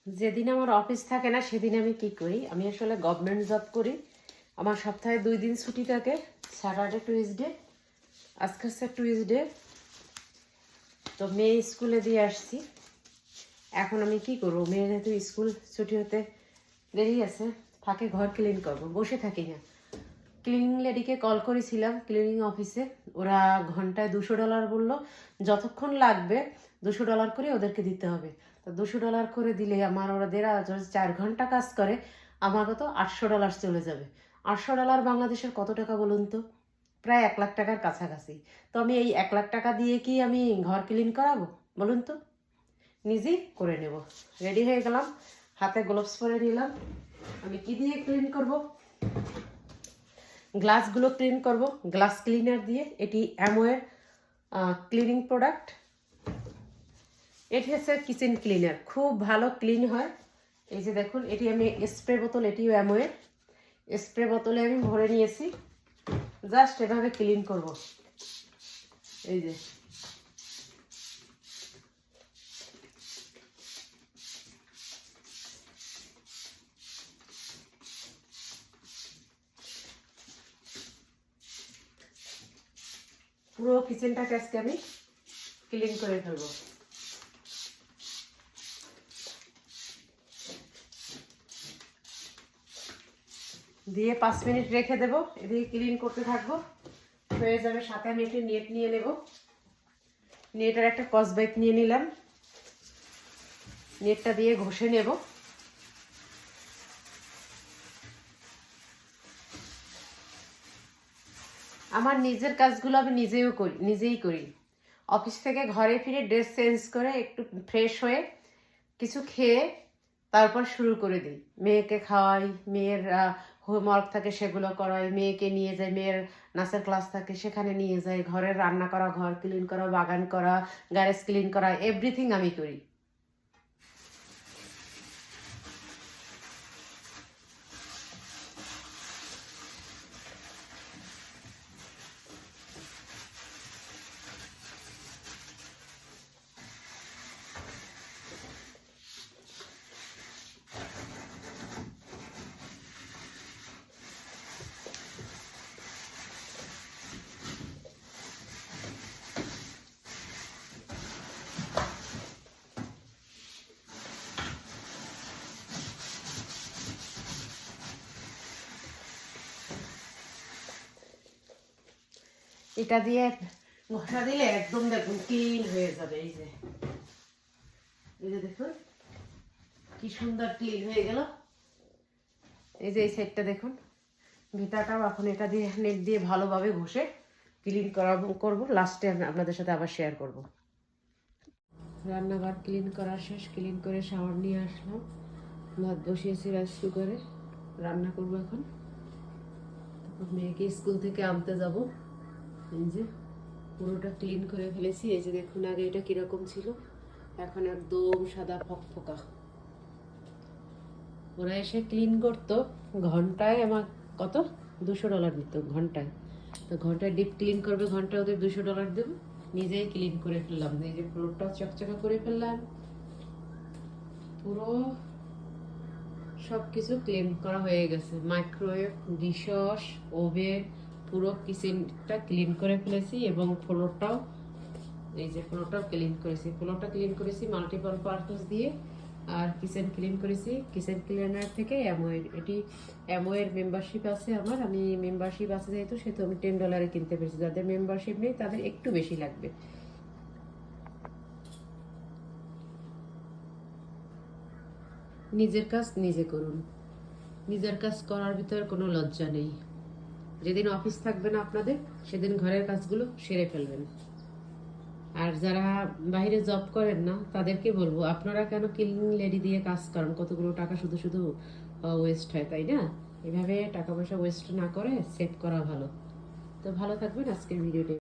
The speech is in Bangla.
যেদিন আমার অফিস থাকে না সেদিন আমি কি করি, আমি আসলে গভর্নমেন্ট জব করি। আমার সপ্তাহে 2 দিন ছুটি থাকে, স্যাটারডে টুইসডে। আজকে হচ্ছে টুইসডে, তো মেয়ে স্কুলে দিয়ে আসছি। এখন আমি কি করবো, মেয়ের যেহেতু স্কুল ছুটি হতে দেরি আছে, ফাঁকে ঘর ক্লিন করবো, বসে থাকি না। ক্লিনিং লেডিকে কল করেছিলাম, ক্লিনিং অফিসে। ওরা ঘন্টায় $200 বললো, যতক্ষণ লাগবে $200 করে ওদেরকে দিতে হবে। তো $200 করে দিলে আমার ওদের 4 ঘন্টা কাজ করে, আমাকে তো $800 চলে যাবে। $800 বাংলাদেশের কত টাকা বলুন তো? প্রায় 1 লাখ টাকার কাছাকাছি। তো আমি এই 1 লাখ টাকা দিয়ে কি আমি ঘর ক্লিন করাবো বলুন তো? নিজেই করে নেব। রেডি হয়ে গেলাম, হাতে গ্লোভস পরে নিলাম। আমি কি দিয়ে ক্লিন করব? গ্লাসগুলো ক্লিন করব গ্লাস ক্লিনার দিয়ে। এটি অ্যামোয়ের ক্লিনিং প্রোডাক্ট। এটি হচ্ছে কিচেন ক্লিনার, খুব ভালো ক্লিন হয়। এই যে দেখুন, এটি আমি স্প্রে বোতল, এটিও অ্যামোয়ের স্প্রে বোতলে আমি ভরে নিয়েছি। জাস্ট এভাবে ক্লিন করব। এই যে পুরো কিচেনটাকে আজকে আমি ক্লিন করে ফেলবো। দিয়ে 5 মিনিট রেখে দেবো, এদিকে ক্লিন করতে থাকবো, হয়ে যাবে। সাথে আমি একটি নেট নিয়ে নেব। নেটের একটা কসবাইট নিয়ে নিলাম, নেটটা দিয়ে ঘষে নেব। আমার নিজের কাজগুলো আমি নিজেই করি। অফিস থেকে ঘরে ফিরে ড্রেস চেঞ্জ করে একটু ফ্রেশ হয়ে কিছু খেয়ে তারপর শুরু করে দিই। মেয়েকে খাওয়াই, মেয়ের হোমওয়ার্ক থাকে সেগুলো করাই, মেয়েকে নিয়ে যাই, মেয়ের নাচের ক্লাস থাকে সেখানে নিয়ে যাই, ঘরের রান্না করা, ঘর ক্লিন করা, বাগান করা, গ্যারেজ ক্লিন করা, এভরিথিং আমি করি। এটা দিয়ে ঘষা দিলে একদম দেখুন ক্লিন হয়ে যাবে। এই যে দেখুন কি সুন্দর ক্লিন হয়ে গেল। এই যে এই সাইডটা দেখুন, ভিটাটাও এখন এটা দিয়ে নেট দিয়ে ভালোভাবে ঘষে ক্লিন করবো। লাস্টে আপনাদের সাথে আবার শেয়ার করব। রান্নাঘর ক্লিন করা শেষ, ক্লিন করে শাওয়ার নিয়ে আসলাম, ভাত বসিয়েছি রাইস কুকারে, রান্না করবো এখন। তারপর মেয়েকে স্কুল থেকে আনতে যাব। এই যে পুরোটা ক্লিন করে ফেলেছি। এই যে দেখুন, আগে এটা কিরকম ছিল, এখন একদম সাদা ফকফকা। ওরা এসে ক্লিন করতো, ঘন্টায় আমার কত $200 দিত ঘন্টায়। তো ঘন্টায় ডিপ ক্লিন করবে, ঘন্টায় ওদের $200 দেবো। নিজেই ক্লিন করে ফেললাম। এই যে ফ্লোরটাও চকচকা করে ফেললাম, পুরো সব কিছু ক্লিন করা হয়ে গেছে। মাইক্রোওয়েভ, ডিশওয়াশ, ওভেন, পুরো কিচেনটা ক্লিন করে ফেলেছি। এবং ফ্লোরটাও, এই যে ফ্লোরটাও ক্লিন করেছি। ফ্লোরটা ক্লিন করেছি মাল্টিপল পারপাস দিয়ে। আর কিচেন ক্লিন করেছি কিচেন ক্লিনার থেকে অ্যামোয়ের। এটি অ্যামোয়ের মেম্বারশিপ আছে আমার। আমি মেম্বারশিপ আছে যেহেতু, সেহেতু আমি $10 কিনতে পেরেছি। যাদের মেম্বারশিপ নেই তাদের একটু বেশি লাগবে। নিজের কাজ নিজে করুন, নিজের কাজ করার ভিতরে কোনো লজ্জা নেই। যেদিন অফিস থাকবে না আপনাদের, সেদিন ঘরের কাজগুলো সেরে ফেলবেন। আর যারা বাইরে জব করেন না তাদেরকে বলবো, আপনারা কেন ক্লিনিং লেডি দিয়ে কাজ করেন? কতগুলো টাকা শুধু শুধু ওয়েস্ট হয়, তাই না? এভাবে টাকা পয়সা ওয়েস্ট না করে সেভ করা ভালো। তো ভালো থাকবেন। আজকের ভিডিওটি